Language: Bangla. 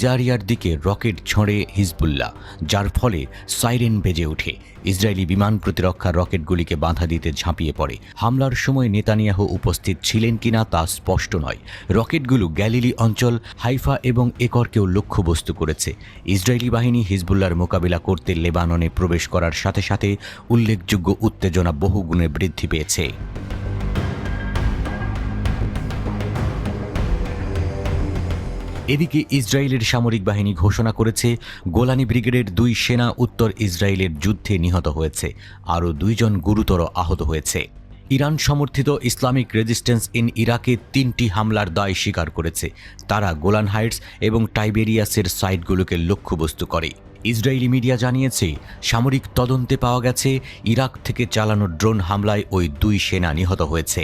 জারিয়ার দিকে রকেট ছোঁড়ে হিজবুল্লাহ, যার ফলে সাইরেন বেজে ওঠে। ইসরায়েলি বিমান প্রতিরক্ষা রকেটগুলিকে বাধা দিতে ঝাঁপিয়ে পড়ে। হামলার সময় নেতানিয়াহু উপস্থিত ছিলেন কিনা তা স্পষ্ট নয়। রকেটগুলো গ্যালিলি অঞ্চল, হাইফা এবং একরকেও লক্ষ্যবস্তু করেছে। ইসরায়েলি বাহিনী হিজবুল্লাহর মোকাবিলা করতে লেবাননে প্রবেশ করার সাথে সাথে উল্লেখযোগ্য উত্তেজনা বহুগুণে বৃদ্ধি পেয়েছে। এদিকে ইসরায়েলের সামরিক বাহিনী ঘোষণা করেছে গোলানি ব্রিগেডের 2 সেনা উত্তর ইসরায়েলের যুদ্ধে নিহত হয়েছে, আরও 2 জন গুরুতর আহত হয়েছে। ইরান সমর্থিত ইসলামিক রেজিস্ট্যান্স ইন ইরাকে 3টি হামলার দায় স্বীকার করেছে। তারা গোলান হাইটস এবং টাইবেরিয়াসের সাইটগুলোকে লক্ষ্যবস্তু করে। ইসরায়েলি মিডিয়া জানিয়েছে, সামরিক তদন্তে পাওয়া গেছে ইরাক থেকে চালানো ড্রোন হামলায় ওই 2 সেনা নিহত হয়েছে।